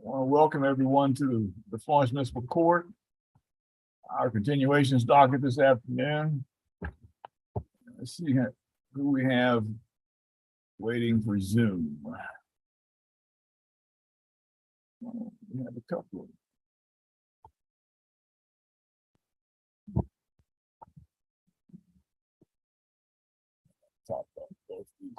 want to welcome everyone to the Florence Municipal Court. Our continuations docket this afternoon. Let's see who we have waiting for Zoom. We have a couple. Talk about both these.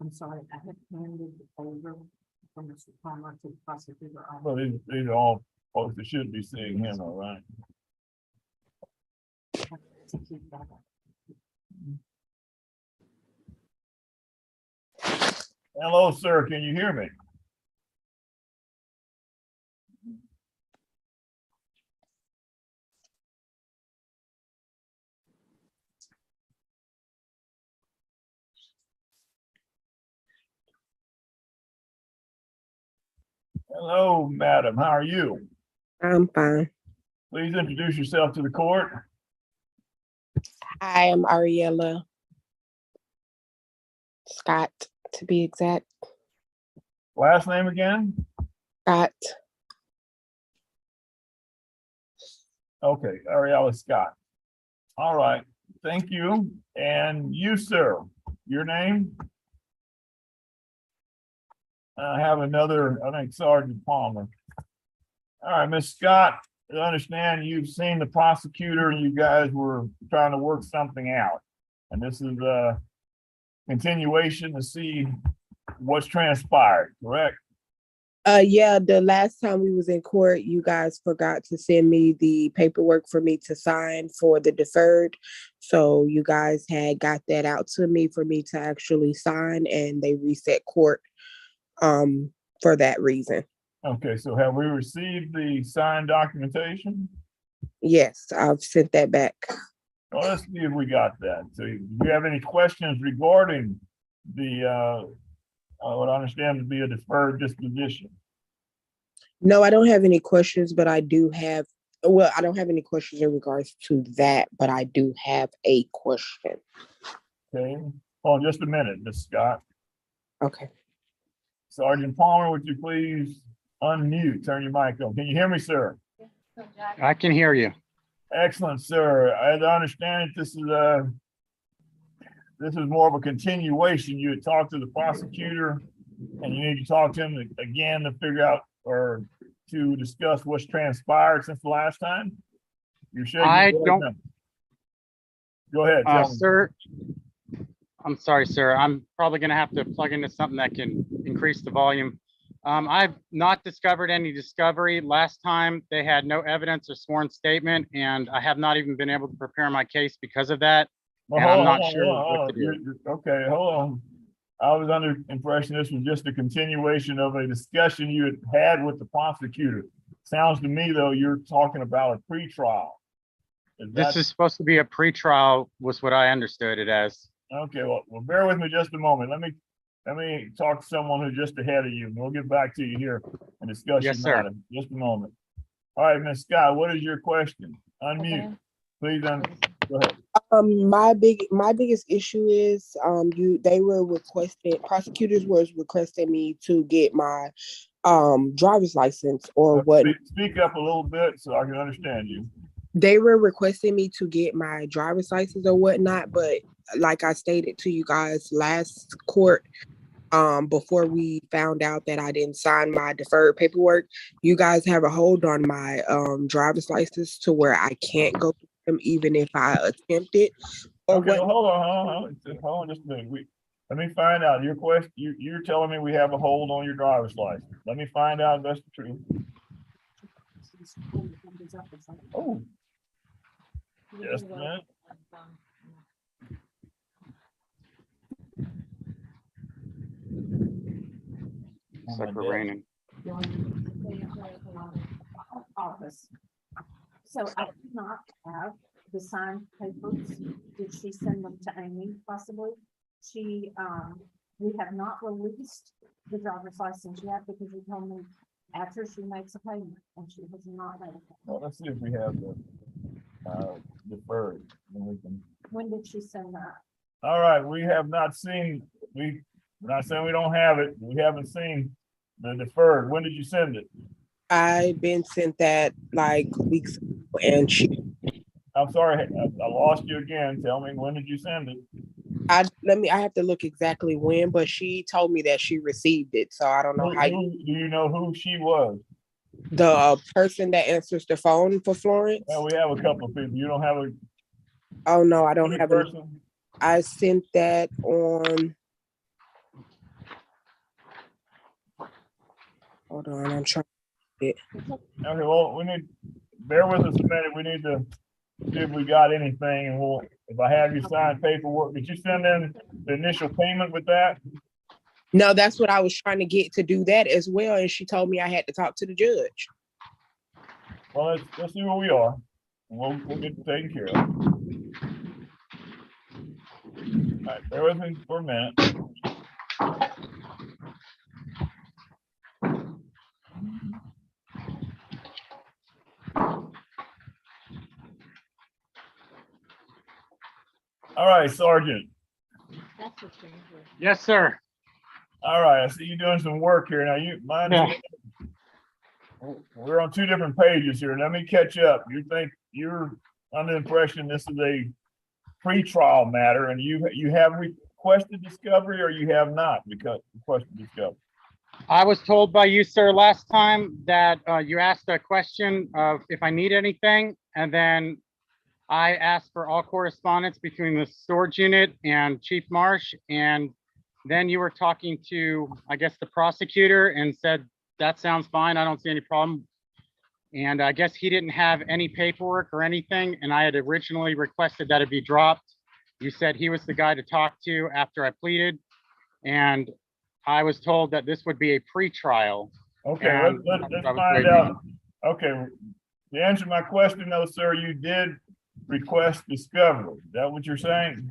I'm sorry, I had handed over from Mr. Palmer to the prosecutor. Well, these are all folks that should be seeing him, all right. To keep that up. Hello, sir. Can you hear me? Hello, madam. How are you? I'm fine. Please introduce yourself to the court. Hi, I'm Ariella Scott, to be exact. Last name again? Scott. Okay, Ariella Scott. All right, thank you. And you, sir, your name? I have another, I think Sergeant Palmer. All right, Miss Scott, I understand you've seen the prosecutor and you guys were trying to work something out. And this is a continuation to see what's transpired, correct? Yeah, the last time we was in court, you guys forgot to send me the paperwork for me to sign for the deferred. So you guys had got that out to me for me to actually sign, and they reset court for that reason. Okay, so have we received the signed documentation? Yes, I've sent that back. Well, let's see if we got that. So do you have any questions regarding the what I understand to be a deferred disposition? No, I don't have any questions, but I do have, well, I don't have any questions in regards to that, but I do have a question. Okay, hold on just a minute, Ms. Scott. Okay. Sergeant Palmer, would you please unmute, turn your mic on. Can you hear me, sir? I can hear you. Excellent, sir. As I understand it, this is more of a continuation. You had talked to the prosecutor and you need to talk to him again to figure out or to discuss what's transpired since the last time. You're shaking I your head don't- no. Go ahead, tell me. Sir, I'm sorry, sir. I'm probably going to have to plug into something that can increase the volume. I've not discovered any discovery. Last time they had no evidence or sworn statement, and I have not even been able to prepare my case because of that. Well, And hold I'm on, not hold sure on, hold what on. to do. Okay, hold on. I was under impression this was just a continuation of a discussion you had with the prosecutor. Sounds to me, though, you're talking about a pretrial. This is supposed to be a pretrial, was what I understood it as. Okay, well, bear with me just a moment. Let me talk to someone who's just ahead of you, and we'll get back to you here and discuss your Yes, sir. matter. Just a moment. All right, Ms. Scott, what is your question? Unmute. Please, go ahead. My biggest issue is prosecutors was requesting me to get my driver's license or what. Speak up a little bit so I can understand you. They were requesting me to get my driver's license or whatnot, but like I stated to you guys last court, before we found out that I didn't sign my deferred paperwork, you guys have a hold on my driver's license to where I can't go to them even if I attempt it. Okay, well, hold on just a minute. Let me find out your question. You're telling me we have a hold on your driver's license. Let me find out if that's the truth. Oh, just a minute. Except for raining. Office. So I do not have the signed papers. Did she send them to Amy possibly? We have not released the driver's license yet because you told me after she makes a payment and she has not made a payment. Well, let's see if we have the, deferred, then we can. When did she send that? All right, we have not seen, we're not saying we don't have it, we haven't seen the deferred. When did you send it? I've been sent that like weeks ago, and I'm sorry, I lost you again. Tell me, when did you send it? I have to look exactly when, but she told me that she received it. So I don't know how Do you know who she was? the person that answers the phone for Florence. Well, we have a couple of people. You don't have a Oh no, I don't have a person? I sent that on. Hold on, I'm trying. Okay, well, we need, bear with us a minute. We need to see if we got anything, and we'll, if I have you sign paperwork, did you send in the initial payment with that? No, that's what I was trying to get to do that as well, and she told me I had to talk to the judge. Well, let's see where we are. And we'll get it taken care of. All right, bear with me for a minute. All right, Sergeant. That's what changed. Yes, sir. All right, I see you doing some work here. Now Yeah. We're on two different pages here. Let me catch up. You think you're under the impression this is a pre-trial matter, and you have requested discovery, or you have not requested discovery? I was told by you, sir, last time that you asked a question of if I need anything, and then I asked for all correspondence between the storage unit and Chief Marsh, and then you were talking to, I guess, the prosecutor and said, that sounds fine, I don't see any problem. And I guess he didn't have any paperwork or anything, and I had originally requested that it be dropped. You said he was the guy to talk to after I pleaded, and I was told that this would be a pre-trial. Okay, And let's I was find waiting. out. Okay, to answer my question though, sir, you did request discovery. Is that what you're saying?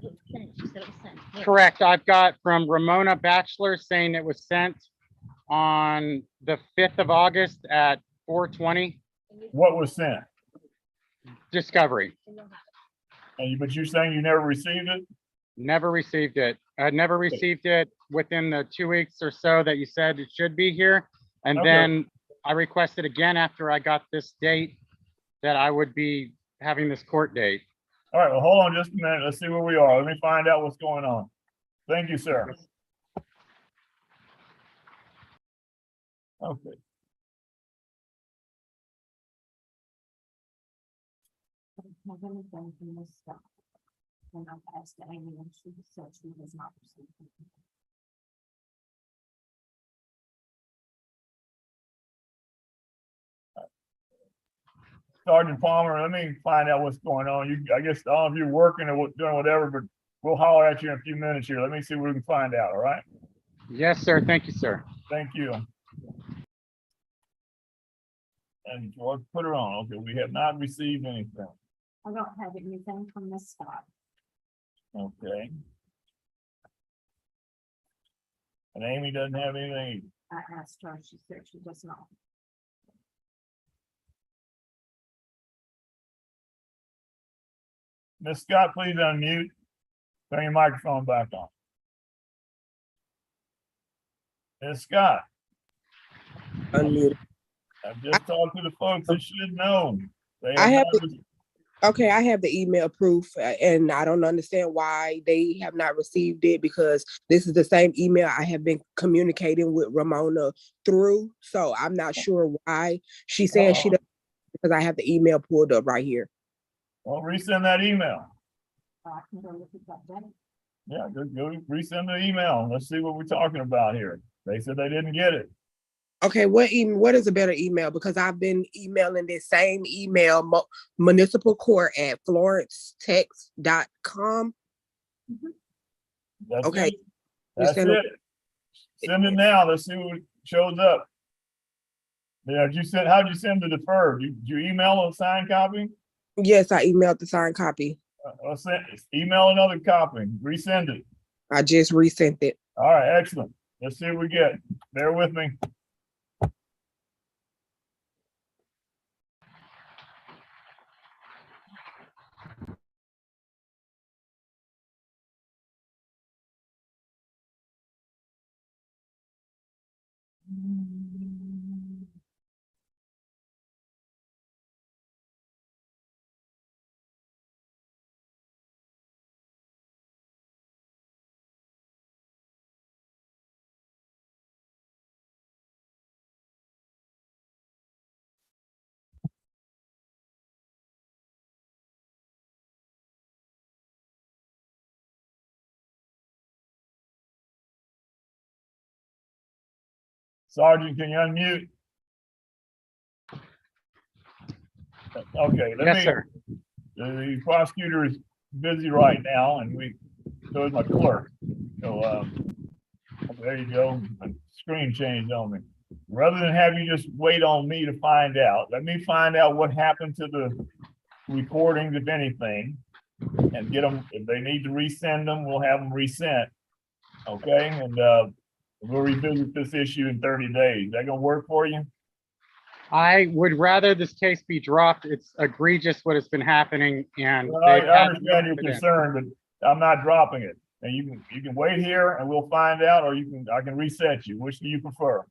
Correct. I've got from Ramona Bachelor saying it was sent on the 5th of August at 4:20. What was sent? Discovery. But you're saying you never received it? Never received it. I never received it within the 2 weeks or so that you said it should be here. And Okay. then I requested again after I got this date that I would be having this court date. All right, well, hold on just a minute. Let's see where we are. Let me find out what's going on. Thank you, sir. Okay. Have anything from this stuff. And I've asked Amy and she said she has not received it. Sergeant Palmer, let me find out what's going on. I guess all of you working or doing whatever, but we'll holler at you in a few minutes here. Let me see what we can find out, all right? Yes, sir. Thank you, sir. Thank you. And George, put her on. Okay, we have not received anything. I don't have anything from Miss Scott. Okay. And Amy doesn't have anything. I asked her, she said she does not. Miss Scott, please unmute. Turn your microphone back on. Miss Scott, Unmuted. I've just talked to the folks that should know. I have Okay, I have the email proof, and I don't understand why they have not received it, because this is the same email I have been communicating with Ramona through. So I'm not sure why she's saying she doesn't, because I have the email pulled up right here. Well, resend that email. I can go look at that day. Yeah, go resend the email. Let's see what we're talking about here. They said they didn't get it. Okay, what is a better email? Because I've been emailing this same email, municipal court at florencetext.com. That's Okay. it. That's Resend it. Send it now. Let's see what shows up. Yeah, how'd you send the deferred? Did you email a signed copy? Yes, I emailed the signed copy. Email another copy. Resend it. I just resent it. All right, excellent. Let's see what we get. Bear with me. Sergeant, can you unmute? Okay, Yes, sir. the prosecutor is busy right now and so is my clerk. So, there you go. My screen changed on me. Rather than have you just wait on me to find out, let me find out what happened to the recordings, if anything, and get them, if they need to resend them, we'll have them resent. Okay, and, we'll revisit this issue in 30 days. That gonna work for you? I would rather this case be dropped. It's egregious what has been happening and Well, I they've had understand your evidence. concern, but I'm not dropping it. And you can wait here and we'll find out, or I can reset you. Which do you prefer?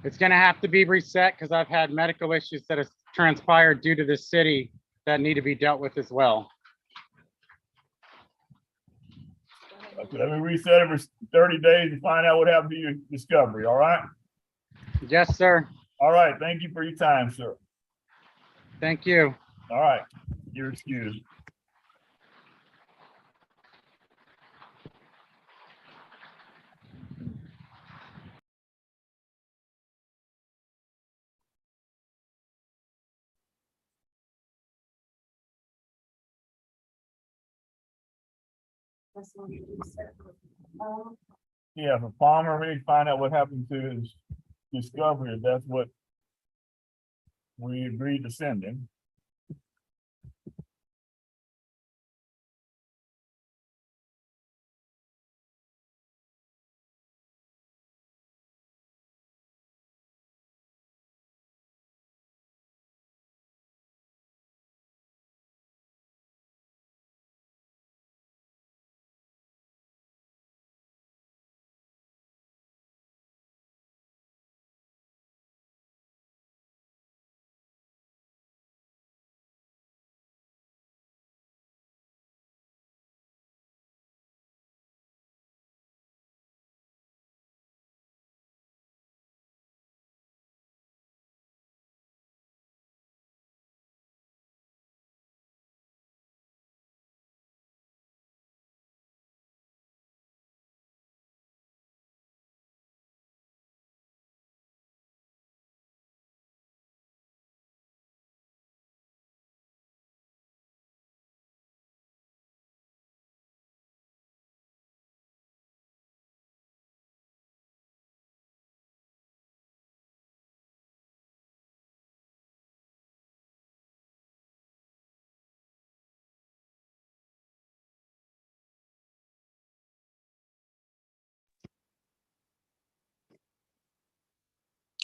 It's gonna have to be reset because I've had medical issues that have transpired due to this city that need to be dealt with as well. Okay, let me reset it for 30 days and find out what happened to your discovery, all right? Yes, sir. All right, thank you for your time, sir. Thank you. All right, you're excused. That's what you said. Yeah, for Palmer, we need to find out what happened to his discovery. If that's what we agreed to send him.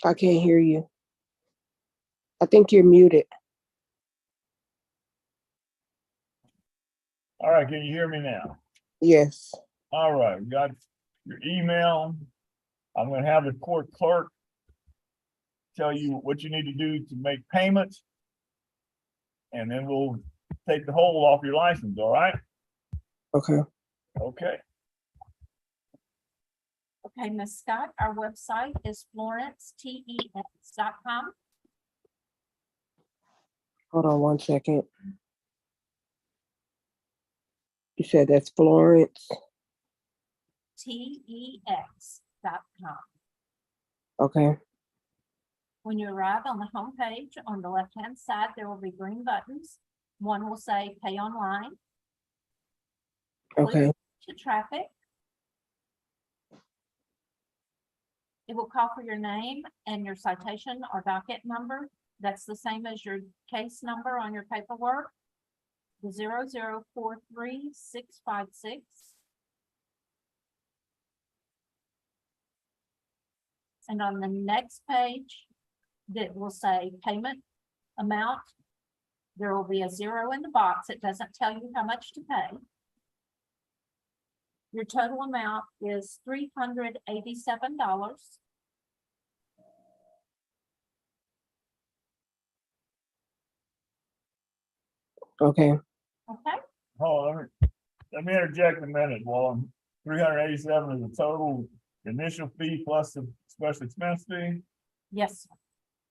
I can't hear you. I think you're muted. All right, can you hear me now? Yes. All right, we got your email. I'm gonna have the court clerk tell you what you need to do to make payments. And then we'll take the hold off your license, all right? Okay. Okay, Okay, Ms. Scott, our website is florencetex.com. Hold on 1 second. You said that's Florence. tex.com. Okay. When you arrive on the home page, on the left-hand side, there will be green buttons. One will say pay online. Okay. Click to traffic. It will call for your name and your citation or docket number. That's the same as your case number on your paperwork. The 0043656. And on the next page, that will say payment amount, there will be a 0 in the box. It doesn't tell you how much to pay. Your total amount is $387. Okay. Okay, Hold on, let me interject a minute, Well, 387 is the total initial fee plus the special expense fee. yes,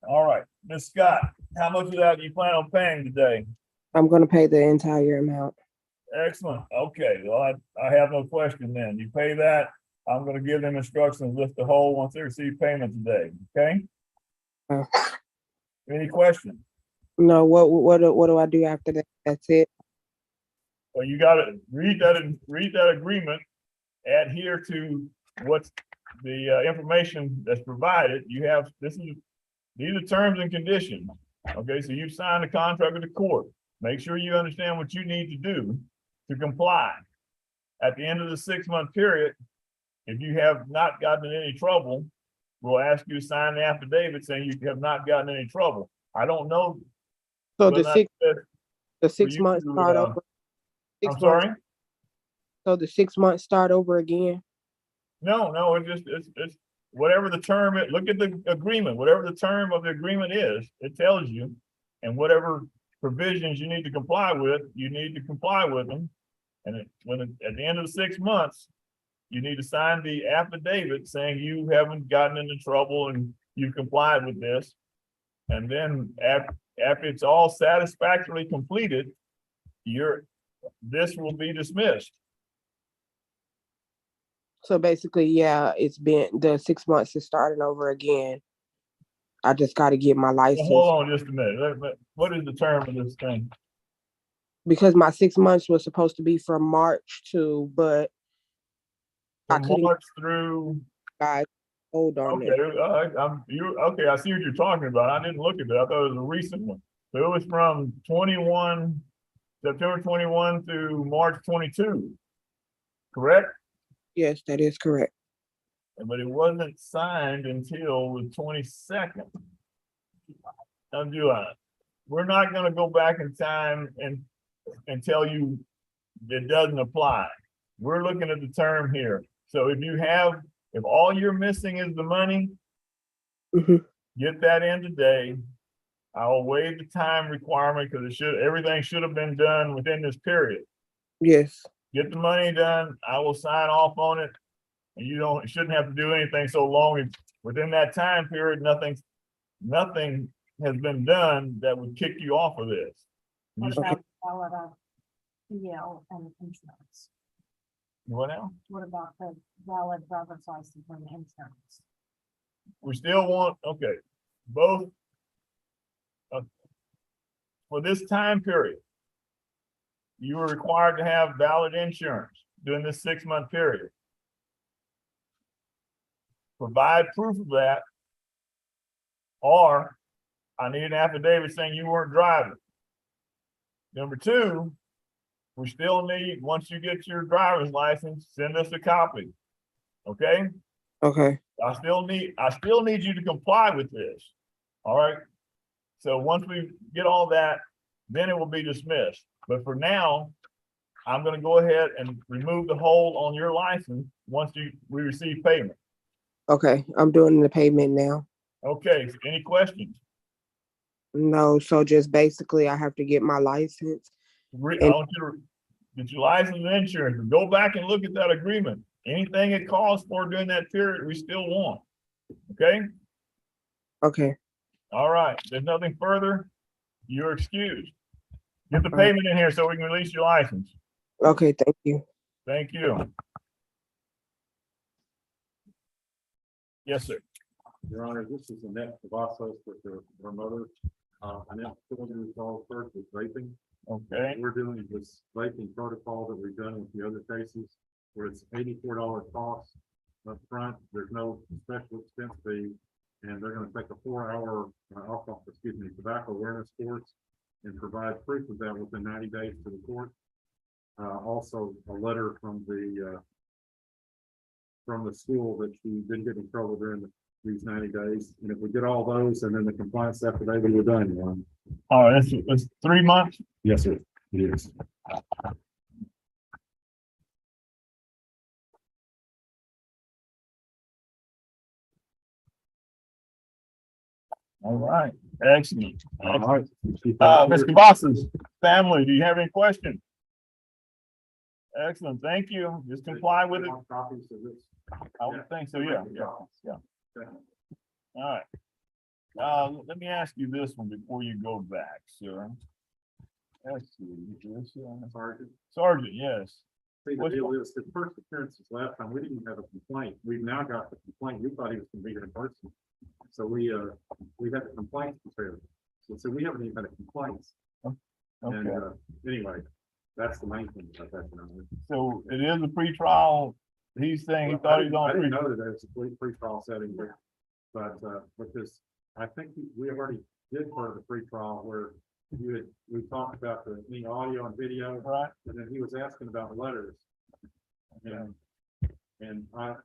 All right, Ms. Scott, how much of that do you plan on paying today? I'm gonna pay the entire amount. Excellent. Okay, well, I have no question then. You pay that. I'm gonna give them instructions, lift the whole once they receive payment today, okay? Uh. Any questions? No, what do I do after that? That's it. Well, you gotta read that agreement, adhere to what's the information that's provided. You have, these are terms and conditions. Okay, so you've signed a contract with the court. Make sure you understand what you need to do to comply. At the end of the 6-month period, if you have not gotten in any trouble, we'll ask you to sign the affidavit saying you have not gotten in any trouble. I don't know. So whether the or six not the six you months to, start uh, over. 6 I'm months. sorry? So the 6 months start over again. No, it's whatever the term is. Look at the agreement, whatever the term of the agreement is, it tells you. And whatever provisions you need to comply with, you need to comply with them. And at the end of the 6 months, you need to sign the affidavit saying you haven't gotten into trouble and you've complied with this. And then after it's all satisfactorily completed, this will be dismissed. So basically, yeah, it's been the 6 months is starting over again. I just got to get my Well, license hold on just a minute. What is the term of this thing? because my 6 months was supposed to be from March to, but I From couldn't. March through, Guys, hold on okay, it. okay, I see what you're talking about. I didn't look at it. I thought it was a recent one. So it was from September 21 to March 22, correct? Yes, that is correct. But it wasn't signed until the 22nd of July. We're not gonna go back in time and tell you it doesn't apply. We're looking at the term here. So if all you're missing is the money, Mhm. get that in today. I'll waive the time requirement because everything should have been done within this period. Yes. Get the money done. I will sign off on it. And you shouldn't have to do anything so long as within that time period, nothing has been done that would kick you off of this. what You- about valid PL and insurance? What now? What about the valid driver's license and insurance? We still want, okay, both. For this time period, you are required to have valid insurance during this 6-month period. Provide proof of that, or I need an affidavit saying you weren't driving. Number 2, we still need, once you get your driver's license, send us a copy. Okay? Okay. I still need you to comply with this. All right. So once we get all that, then it will be dismissed. But for now, I'm gonna go ahead and remove the hold on your license once we receive payment. Okay. I'm doing the payment now. Okay, any questions? No, so just basically I have to get my license. I want you to get your license and insurance, but go back and look at that agreement. Anything it calls for during that period, we still want. Okay? Okay. All right, there's nothing further. You're excused. Get the All right. payment in here so we can release your license. Okay, thank you. Thank you. Yes, sir. Your Honor, this is Annette Cavazos with her mother. Annette, 40 years old, first with vaping. Okay, We're doing this vaping protocol that we've done with the other cases where it's $84 cost up front. There's no special expense fee. And they're gonna take a 4-hour tobacco awareness course and provide proof of that within 90 days to the court. Also a letter from the school that she didn't get in trouble during these 90 days. And if we get all those and then the compliance affidavit, we're done. All right, it's 3 months. Yes, sir. It is. All right, excellent. All right. Mr. Boss's family, do you have any questions? Excellent, thank you. Just comply with it. Copies of this. I would think so, yeah. Okay. All right. Let me ask you this one before you go back, sir. Let's see, this, Sergeant. Sergeant, yes. See, the What's deal is, the first appearances last time, we didn't have a complaint. We've now got the complaint. We thought he was gonna be here in person. So we had the complaint prepared. So we haven't even had a complaint. And, Okay, anyway, that's the main thing about that. so it is a pretrial. He's saying he thought he was I on didn't pre. know that there's a pre-trial setting, but because I think we have already did part of the pre-trial where we talked about the audio and video, Right, and then he was asking about letters. And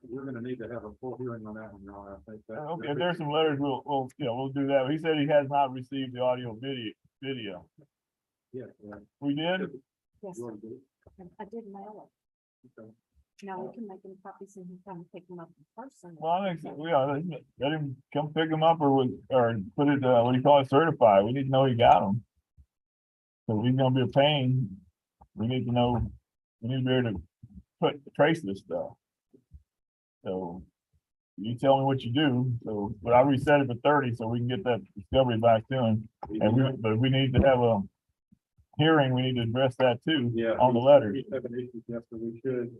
we're gonna need to have a full hearing on that one, y'all. I think that. okay, if there's some letters, we'll do that. He said he has not received the audio video. Yeah. We did? Yes, You already did? I did mail it. Okay. Now we can make them copies and come pick them up in person. Well, I think, let him come pick them up or put it, what do you call it, certified. We need to know he got them. So he's gonna be a pain. We need to know, we need to be able to trace this stuff. So you tell me what you do. So, but I reset it for 30 so we can get that discovery back to him. But we need to have a hearing. We need to address that too. Yeah. On the letter. We have an issue, yes, so we should,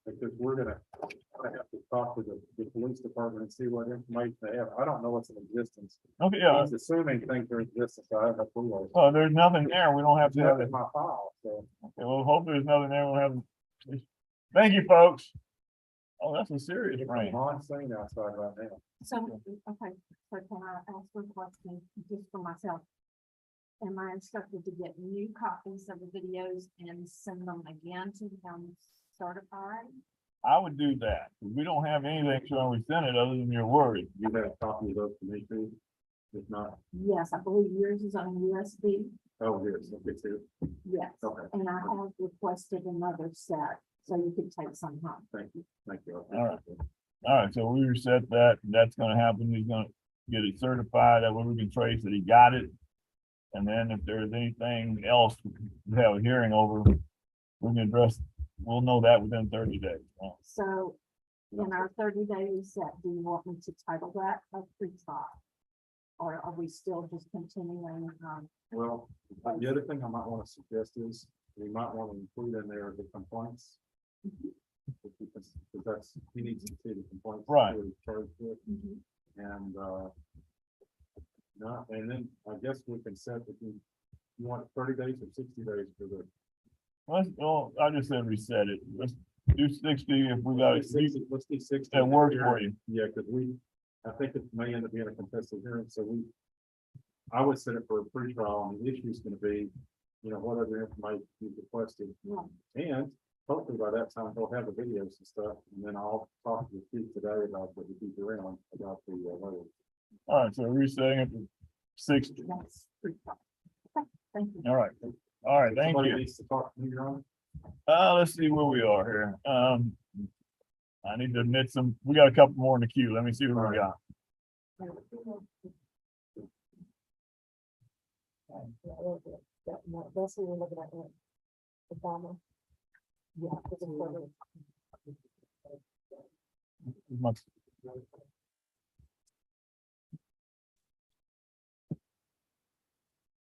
because we're gonna, I have to talk to the police department and see what information they have. I don't know what's in existence. Okay, yeah. He's assuming things are in existence, so I have no clue. Well, there's nothing there. We don't have to have It's it. in my file, so. Okay, well, hopefully there's nothing there. We'll have. Thank you, folks. Oh, that's a serious It's a rain. monsoon outside right now. So, okay, so can I ask a question just for myself? Am I instructed to get new copies of the videos and send them again to them certified? I would do that. We don't have anything showing we sent it other than your word. You have a copy of those for me too? If not, Yes, I believe yours is on USB. oh, here's, okay, too. Yes, Okay, and I have requested another set, so you could take some home. thank you. All right. All right, so we reset that. That's gonna happen. He's gonna get it certified. That way we can trace that he got it. And then if there's anything else we have a hearing over, we can address, we'll know that within 30 days. So in our 30-day reset, do you want me to title that a pre-trial? Or are we still just continuing on? Well, the other thing I might want to suggest is we might want to include in there the complaints. Because that's, he needs to see the complaints. Right. that he's charged with. And, no, and then I guess we can set, if you want 30 days or 60 days for the. Well, I just said reset it. Let's do 60 if we got it. Let's do 60. That works for you. Yeah, because I think it may end up being a contested hearing, so I would set it for a pre-trial, and the issue is gonna be, what other information you requested. Yeah. And hopefully by that time, he'll have the videos and stuff, and then I'll talk to the chief today about what the keep around about the letters. All right, so we're resetting it to 60. That's pre-trial. Okay, thank you. All right. All right, thank Somebody you. needs to talk to me, Your Honor. Let's see where we are here. I need to admit we got a couple more in the queue. Let me see what we got. That's what we're looking at. Obama. Yeah. it's a photo.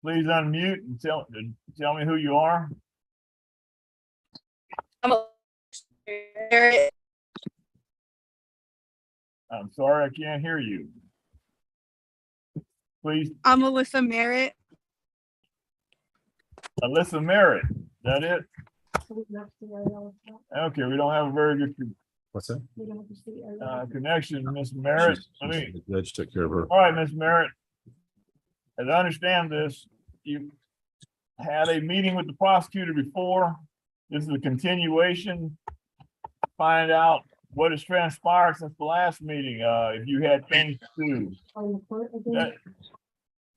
Please unmute and tell me who you are. I'm sorry, I can't hear you. Please, I'm Alyssa Merritt. Alyssa Merritt, is that it? Okay, we don't have a very good What's that? connection, Miss Merritt. Judge took care of her. All right, Miss Merritt. As I understand this, you had a meeting with the prosecutor before. This is a continuation. Find out what has transpired since the last meeting, if you had things to do. That-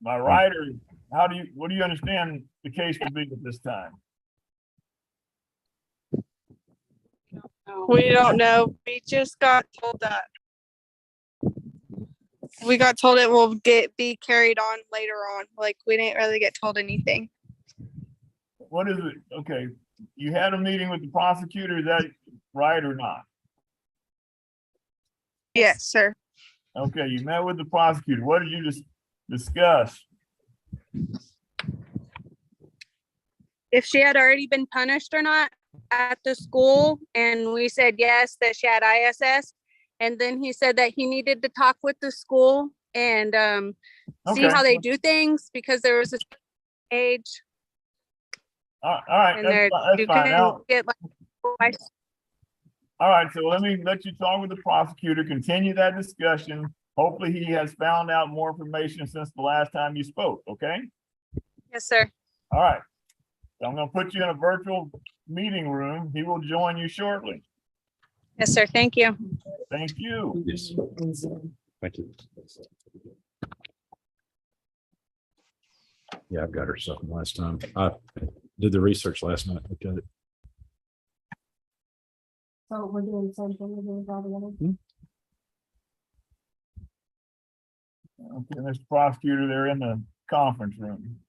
My writer, what do you understand the case to be at this time? We don't know. We just got told that. We got told it will be carried on later on. Like we didn't really get told anything. What is it? Okay, you had a meeting with the prosecutor, is that right or not? Yes, sir. Okay, you met with the prosecutor. What did you discuss? If she had already been punished or not at the school, and we said yes, that she had ISS. And then he said that he needed to talk with the school and see Okay. how they do things because there was this age All right, and there that's you fine. can Now, get like all right, so let me let you talk with the prosecutor, continue that discussion. Hopefully he has found out more information since the last time you spoke, okay? yes, sir. All right. So I'm gonna put you in a virtual meeting room. He will join you shortly. Yes, sir. Thank you. Thank you. Yes. Thank you. Yeah, I've got her something last time. I did the research last night. Looked at it. So we're doing the same thing we're doing with all the others? Okay, Mr. Prosecutor, they're in the conference room.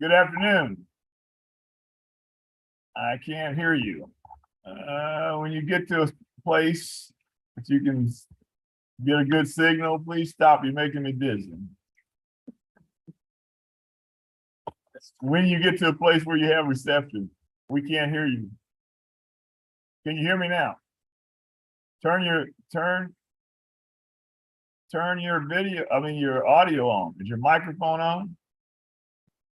Good afternoon. I can't hear you. When you get to a place that you can get a good signal, please stop. You're making me dizzy. When you get to a place where you have reception, we can't hear you. Can you hear me now? Turn your video, your audio on. Is your microphone on?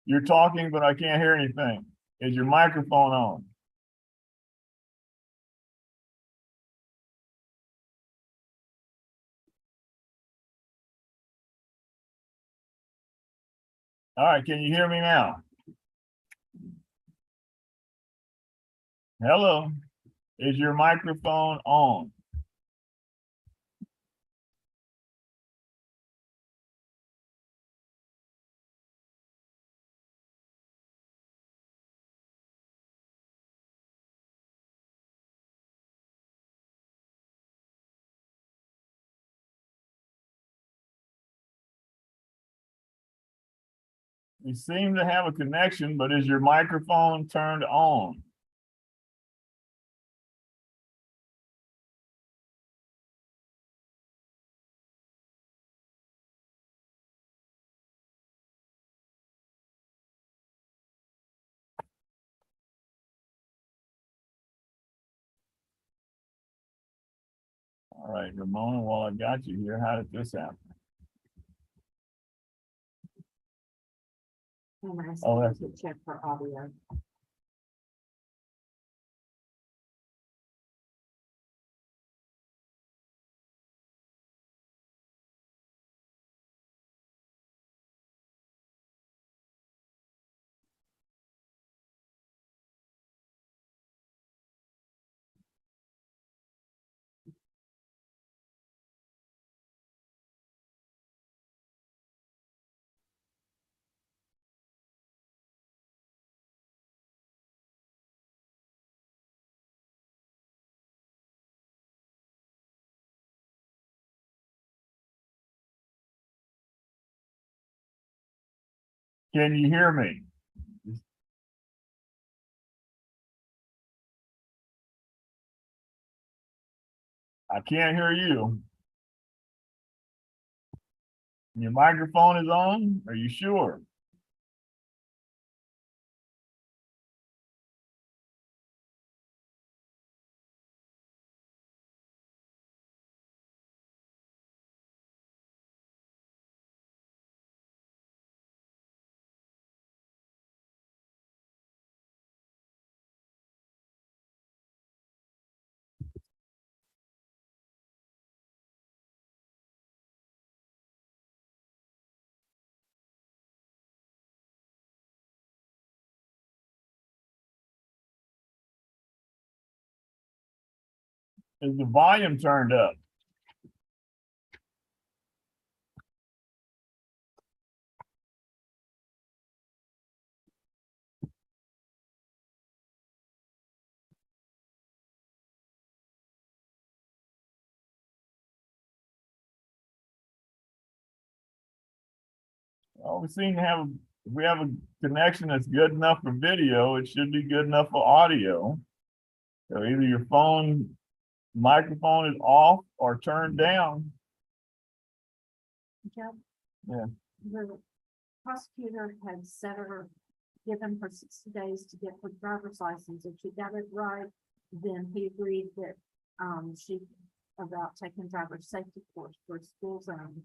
You're talking, but I can't hear anything. Is your microphone on? All right, can you hear me now? Hello, is your microphone on? You seem to have a connection, but is your microphone turned on? All right, Ramona, while I got you here, how did this happen? And I Oh, said that's to check for audio. Can you hear me? I can't hear you. Your microphone is on? Are you sure? Is the volume turned up? Well, we seem to have, if we have a connection that's good enough for video, it should be good enough for audio. So either your phone microphone is off or turned down. Jeff? Yeah. The prosecutor had set her, given her 60 days to get her driver's license. If she got it right, then he agreed that, she, about taking driver's safety course for school zone.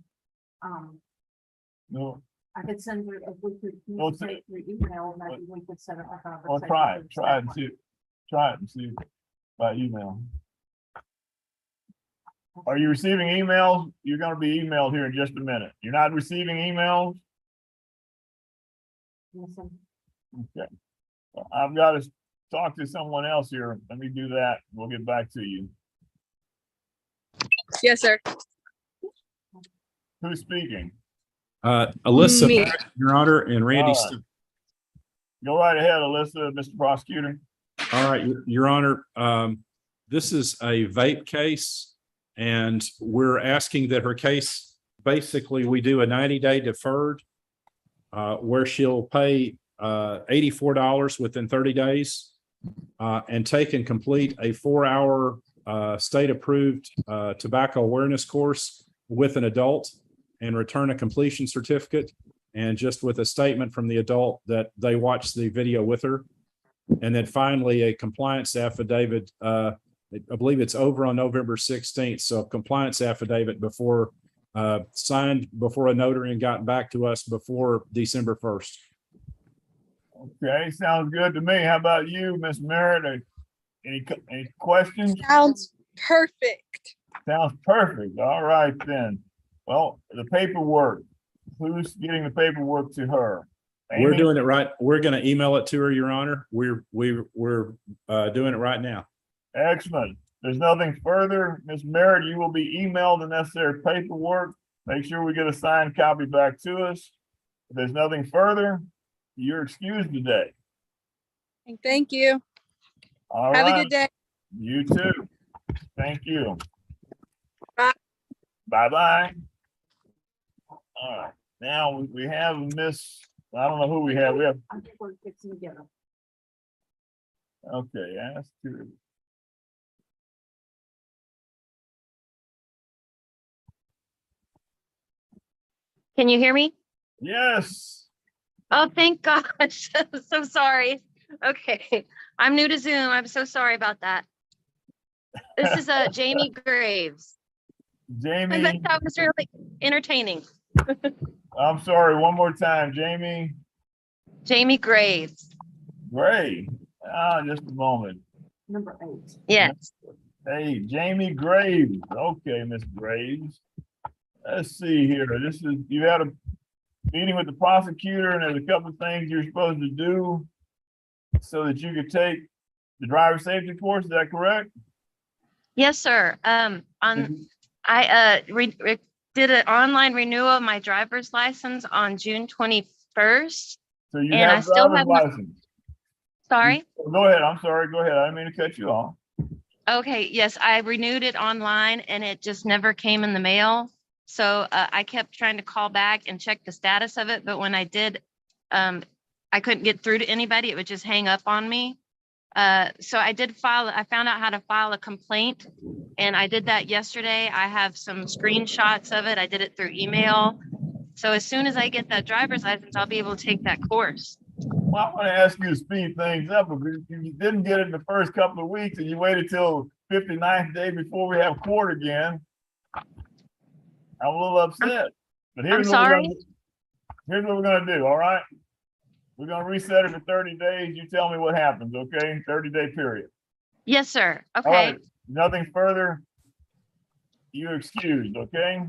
No, I could send her, if we could Well, communicate through email, maybe we could set up a driver's. well, safety try it, course try it that and way. see, try it and see by email. Are you receiving emails? You're gonna be emailed here in just a minute. You're not receiving emails? Listen, Okay. Well, I've got to talk to someone else here. Let me do that. We'll get back to you. Yes, sir. Who's speaking? Alyssa, Me. Your Honor, and Randy. All right. Go right ahead, Alyssa, Mr. Prosecutor. All right, Your Honor, this is a vape case, and we're asking that her case, basically, we do a 90-day deferred, where she'll pay $84 within 30 days, and take and complete a 4-hour state-approved tobacco awareness course with an adult, and return a completion certificate, and just with a statement from the adult that they watched the video with her. And then finally, a compliance affidavit, I believe it's over on November 16th. So a compliance affidavit before signed before a notary and gotten back to us before December 1st. Okay, sounds good to me. How about you, Miss Merritt? Any questions? Sounds perfect. Sounds perfect. All right, then. Well, the paperwork, who's getting the paperwork to her? We're Amy? doing it right. We're going to email it to her, Your Honor. We're doing it right now. Excellent. There's nothing further. Ms. Merritt, you will be emailed the necessary paperwork. Make sure we get a signed copy back to us. If there's nothing further, you're excused today. Thank you. All Have a right. good day. You too. Thank you. Bye. Bye-bye. All right. Now we have Miss, I don't know who we have. We have, I think we're fixing to get them. okay, ask to. Can you hear me? Yes. Oh, thank gosh. I'm so sorry. Okay. I'm new to Zoom. I'm so sorry about that. This is Jamie Graves. I bet Jamie, that was really entertaining. I'm sorry, one more time. Jamie Jamie Graves. Gray. Just a moment. Number 8. Yes. Hey, Jamie Graves. Okay, Miss Graves. Let's see here. This is, you had a meeting with the prosecutor and there's a couple of things you're supposed to do so that you could take the driver safety course. Is that correct? Yes, sir. I did an online renewal of my driver's license on June 21st. So you And I have still driver's have my, license. sorry. Go ahead. I'm sorry. Go ahead. I didn't mean to cut you off. Okay, yes, I renewed it online and it just never came in the mail. So I kept trying to call back and check the status of it, but when I did, I couldn't get through to anybody. It would just hang up on me. So I found out how to file a complaint and I did that yesterday. I have some screenshots of it. I did it through email So as soon as I get that driver's license, I'll be able to take that course. Well, I'm gonna ask you to speed things up. If you didn't get it in the first couple of weeks and you waited till 59th day before we have court again, I'm a little upset. But I'm sorry. Here's what we're gonna do, all right? We're gonna reset it for 30 days. You tell me what happens, okay? 30-day period. Yes, sir. All Okay. right, nothing further. You're excused, okay?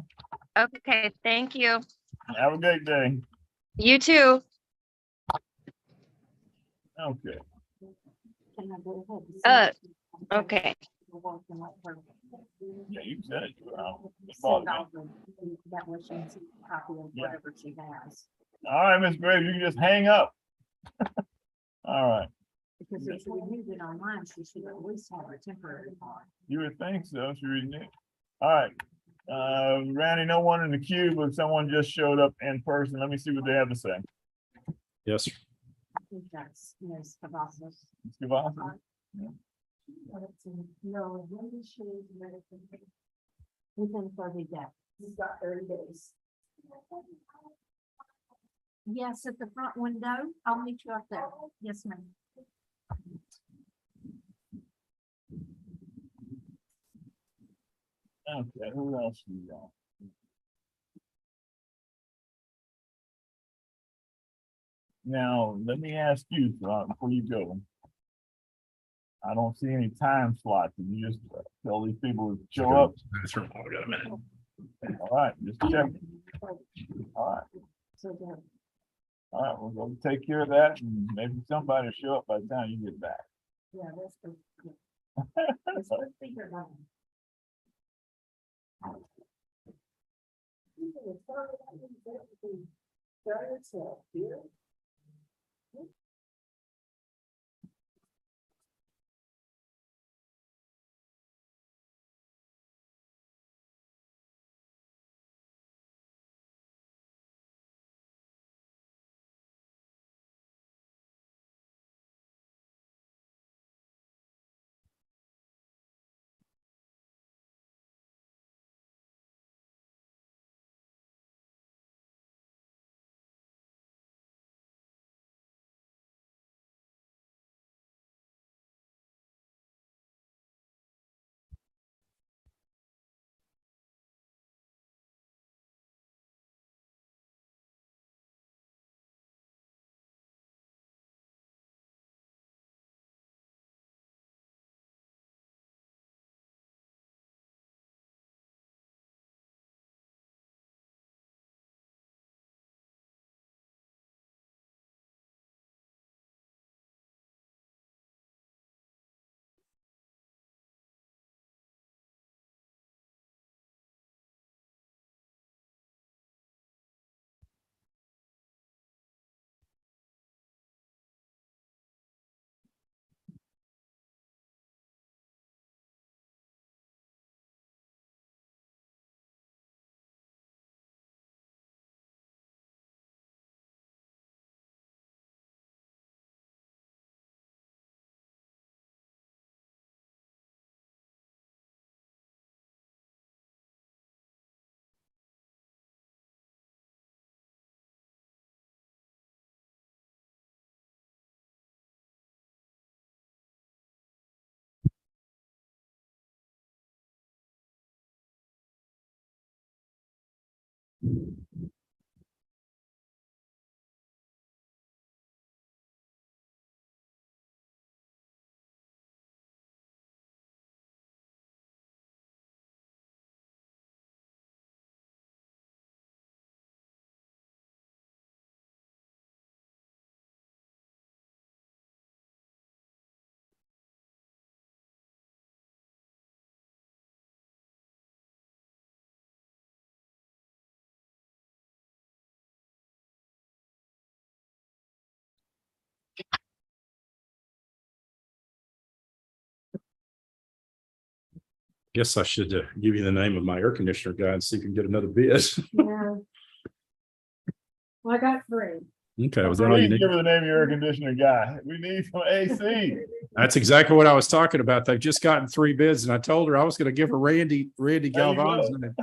Okay. Thank you. Have a great day. You too. Okay. Can I go ahead and send it to- Okay. We're working like her. Yeah, you said it. Send all that way she can see a copy of Yeah. whatever she has. All right, Ms. Graves, you can just hang up. All right, Because if she renewed it online, she should at least have a temporary card. you would think so. She renewed. All right. Randy, no one in the queue, but someone just showed up in person. Let me see what they have to say. Yes, sir. I think that's Ms. Cavazos. Ms. Cavazos? No, when is she within 30 days? You've got 30 days. Yes, at the front window. I'll meet you up there. Yes, ma'am. Okay, who else we got? Now, let me ask you, before you go. I don't see any time slots. Can you just tell these people to show up? That's right. We got a minute. All right, just check. All right, So, yeah. all right, we'll go take care of that and maybe somebody will show up by the time you get back. Yeah, that's good. Let's figure it out. Guess I should give you the name of my air conditioner guy and see if you can get another bid. Yeah. Well, I got 3. Okay, was that all you Please need? give her the name of your air conditioner guy. We need some AC. That's exactly what I was talking about. They've just gotten 3 bids and I told her I was going to give her Randy There you Galvan's go. name.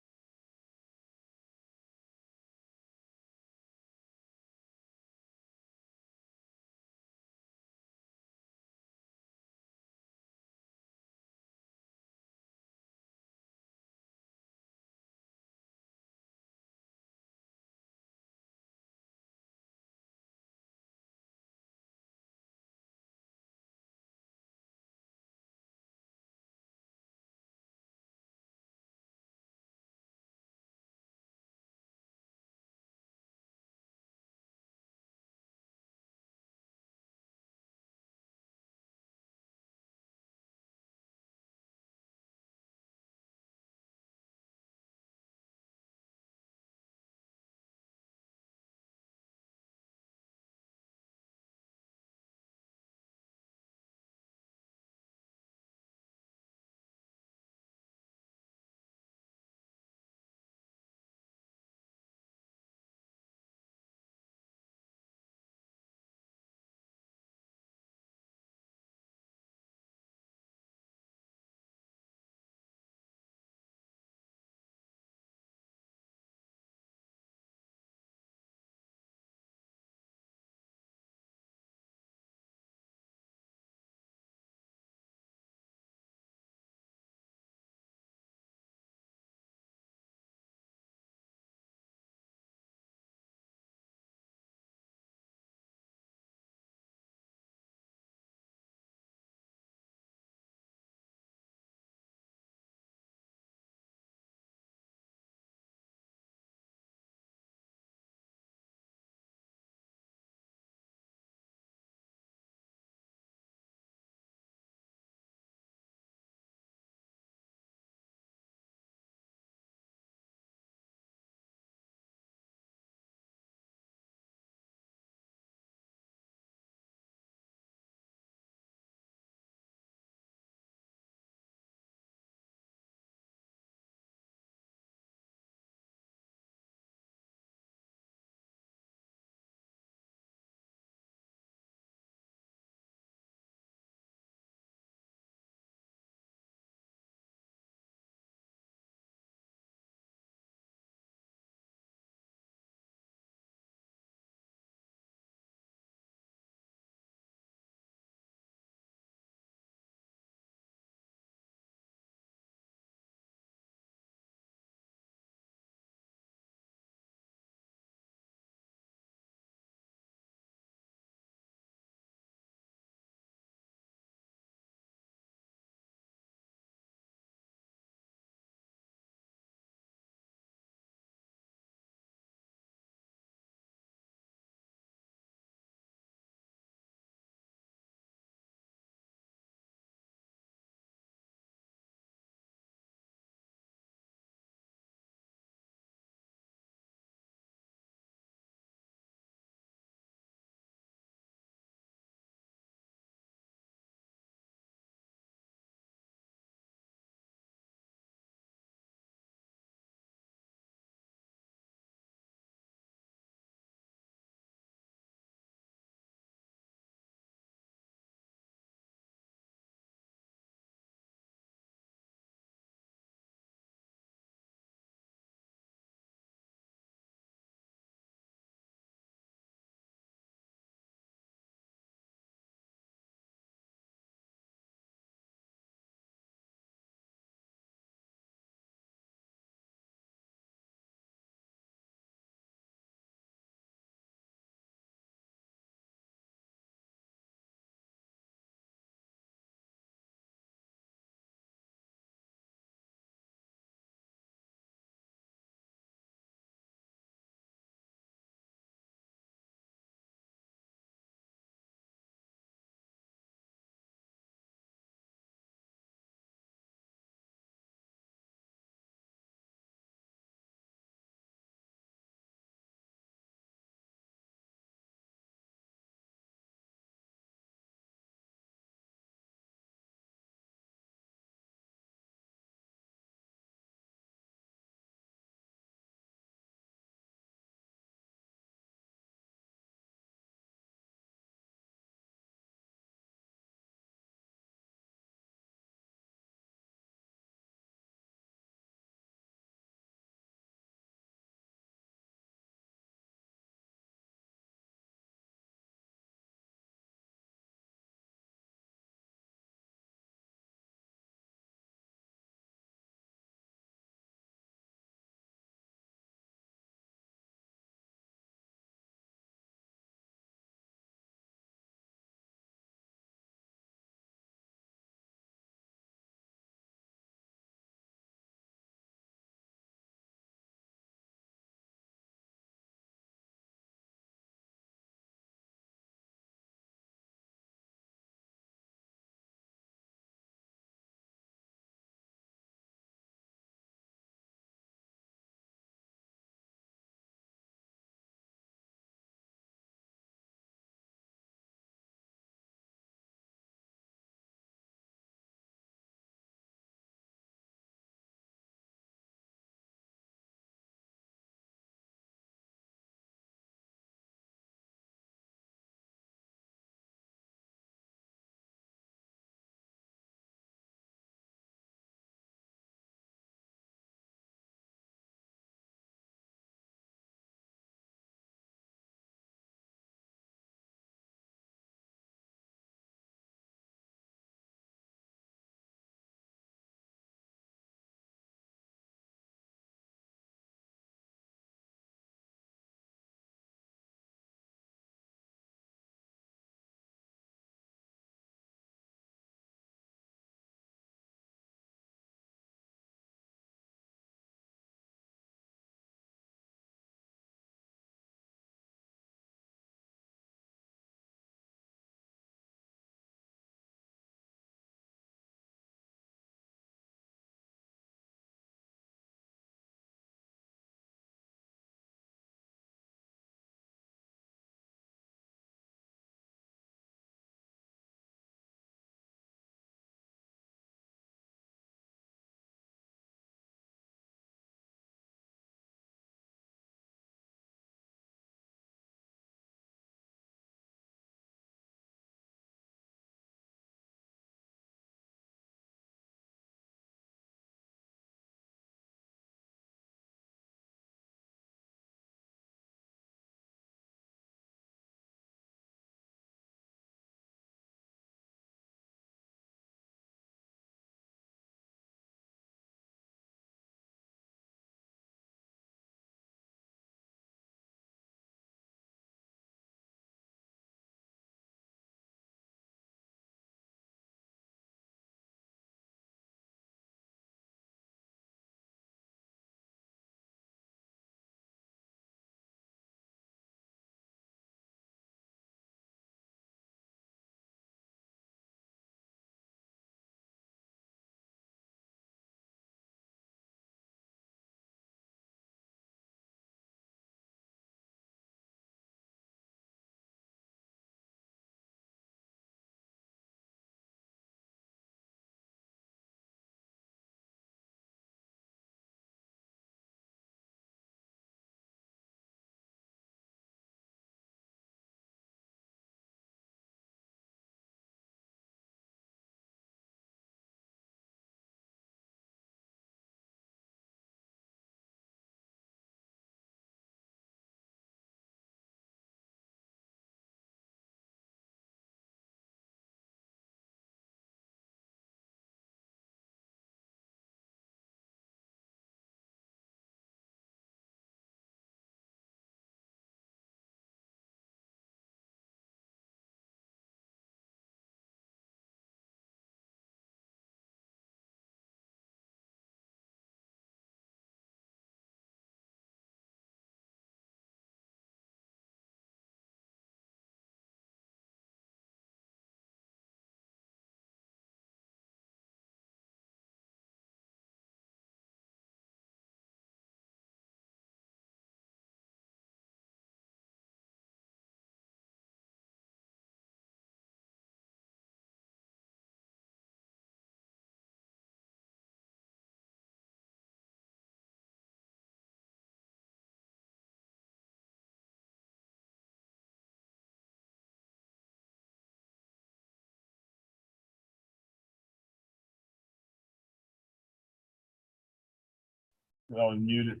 I was muted.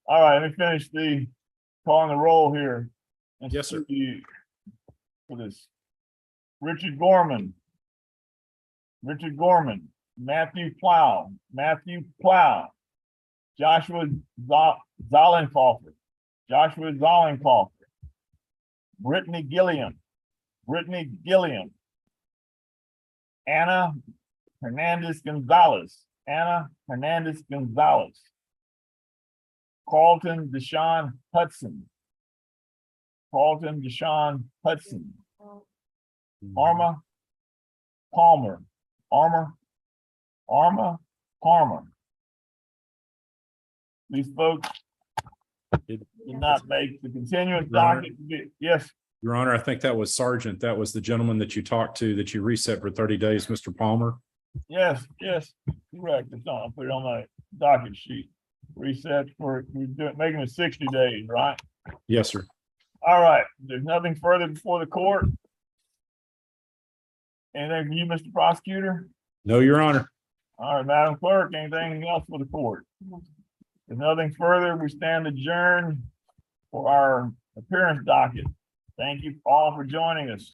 All right, let me finish calling the roll here. Let's Yes, sir. see for this. Richard Gorman. Matthew Plow. Joshua Zollenhofer. Brittany Gilliam. Anna Hernandez Gonzalez. Carlton Deshaun Hudson. Arma Palmer. These folks Did- did not make the continuous Your Honor. docket. Yes, Your Honor, I think that was Sergeant. That was the gentleman that you talked to that you reset for 30 days, Mr. Palmer. yes, correct. It's on, I put it on my docket sheet. Reset making it 60 days, right? Yes, sir. All right, there's nothing further before the court. Anything from you, Mr. Prosecutor? No, Your Honor. All right, Madam Clerk, anything else for the court? There's nothing further. We stand adjourned for our appearance docket. Thank you all for joining us.